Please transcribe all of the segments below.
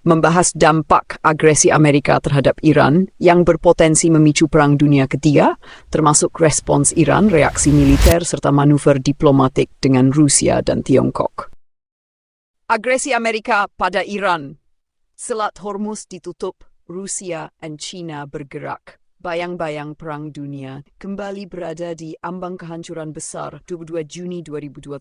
membahas dampak agresi Amerika terhadap Iran yang berpotensi memicu Perang Dunia Ketiga, termasuk respons Iran, reaksi militer, serta manuver diplomatik dengan Rusia dan Tiongkok. Agresi Amerika pada Iran. Selat Hormuz ditutup, Rusia dan China bergerak. Bayang-bayang Perang Dunia kembali berada di ambang kehancuran besar 22 Juni 2025.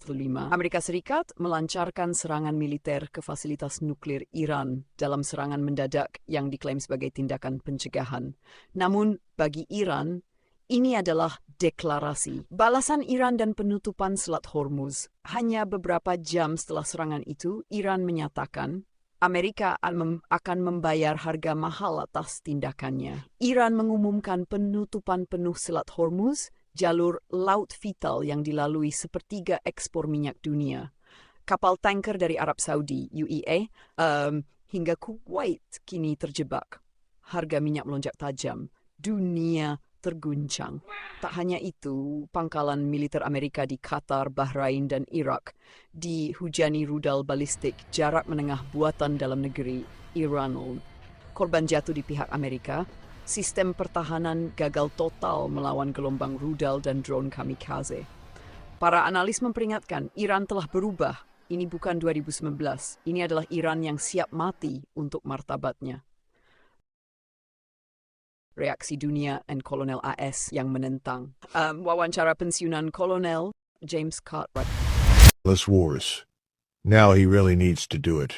Amerika Serikat melancarkan serangan militer ke fasilitas nuklir Iran dalam serangan mendadak yang diklaim sebagai tindakan pencegahan. Namun, bagi Iran, ini adalah deklarasi. Balasan Iran dan penutupan Selat Hormuz. Hanya beberapa jam setelah serangan itu, Iran menyatakan Amerika akan membayar harga mahal atas tindakannya. Iran mengumumkan penutupan penuh Selat Hormuz, jalur laut vital yang dilalui sepertiga ekspor minyak dunia. Kapal tanker dari Arab Saudi, UEA, hingga Kuwait kini terjebak. Harga minyak melonjak tajam. Dunia terguncang. Tak hanya itu, pangkalan militer Amerika di Qatar, Bahrain, dan Irak dihujani rudal balistik jarak menengah buatan dalam negeri, Iran. Korban jatuh di pihak Amerika. Sistem pertahanan gagal total melawan gelombang rudal dan drone kamikaze. Para analis memperingatkan Iran telah berubah. Ini bukan 2019. Ini adalah Iran yang siap mati untuk martabatnya. Reaksi dunia dan Kolonel AS yang menentang. Wawancara pensiunan Kolonel James Cartwright. Less wars. Now he really needs to do it.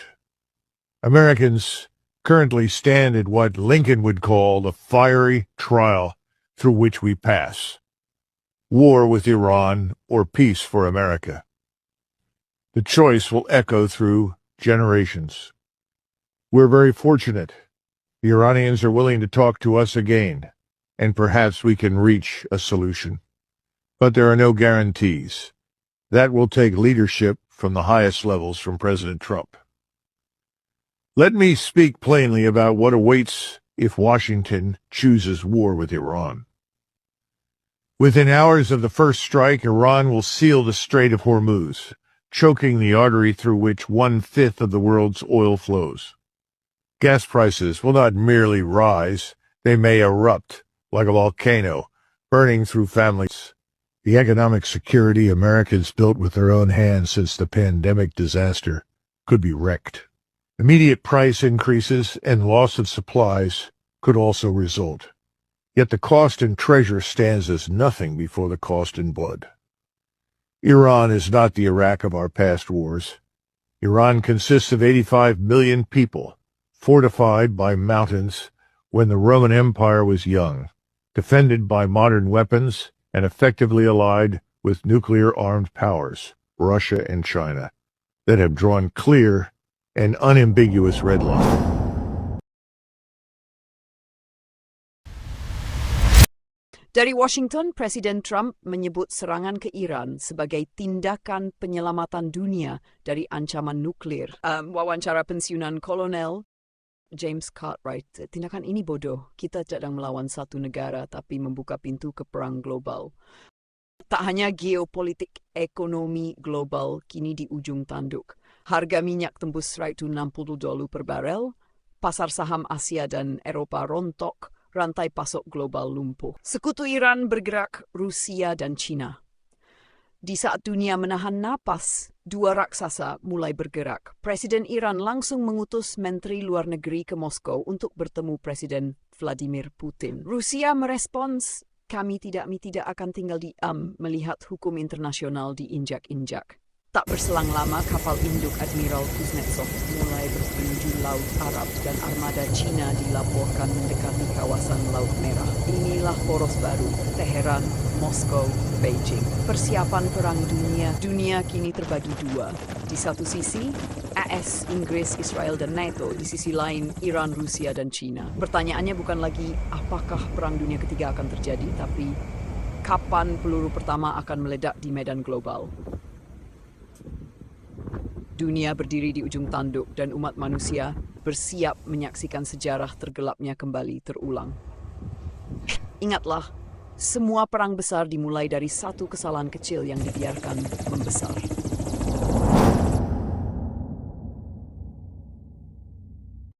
Americans currently stand at what Lincoln would call the fiery trial through which we pass. War with Iran or peace for America. The choice will echo through generations. We're very fortunate. The Iranians are willing to talk to us again, and perhaps we can reach a solution. But there are no guarantees. That will take leadership from the highest levels from President Trump. Let me speak plainly about what awaits if Washington chooses war with Iran. Within hours of the first strike, Iran will seal the Strait of Hormuz, choking the artery through which 1/5 of the world's oil flows. Gas prices will not merely rise, they may erupt like a volcano, burning through families. The economic security Americans built with their own hands since the pandemic disaster could be wrecked. Immediate price increases and loss of supplies could also result. Yet the cost in treasure stands as nothing before the cost in blood. Iran is not the Iraq of our past wars. Iran consists of 85 million people, fortified by mountains when the Roman Empire was young, defended by modern weapons, and effectively allied with nuclear-armed powers, Russia and China, that have drawn clear and unambiguous red lines. Dari Washington, Presiden Trump menyebut serangan ke Iran sebagai tindakan penyelamatan dunia dari ancaman nuklir. Wawancara pensiunan Kolonel James Cartwright, tindakan ini bodoh. Kita sedang melawan satu negara tapi membuka pintu ke perang global. Tak hanya geopolitik ekonomi global kini di ujung tanduk. Harga minyak tembus $60 per barel, pasar saham Asia dan Eropa rontok, rantai pasok global lumpuh. Sekutu Iran bergerak, Rusia dan China. Di saat dunia menahan napas, dua raksasa mulai bergerak. Presiden Iran langsung mengutus Menteri Luar Negeri ke Moskow untuk bertemu Presiden Vladimir Putin. Rusia merespons, kami tidak akan tinggal diam melihat hukum internasional diinjak-injak. Tak berselang lama, kapal induk Admiral Kuznetsov mulai berpenuju Laut Arab dan armada China dilaporkan mendekati kawasan Laut Merah. Inilah poros baru, Teheran, Moskow, Beijing. Persiapan perang dunia. Dunia kini terbagi dua. Di satu sisi, AS, Inggris, Israel, dan NATO. Di sisi lain, Iran, Rusia, dan China. Pertanyaannya bukan lagi apakah perang dunia ketiga akan terjadi, tapi kapan peluru pertama akan meledak di medan global. Dunia berdiri di ujung tanduk dan umat manusia bersiap menyaksikan sejarah tergelapnya kembali terulang. Ingatlah, semua perang besar dimulai dari satu kesalahan kecil yang dibiarkan membesar.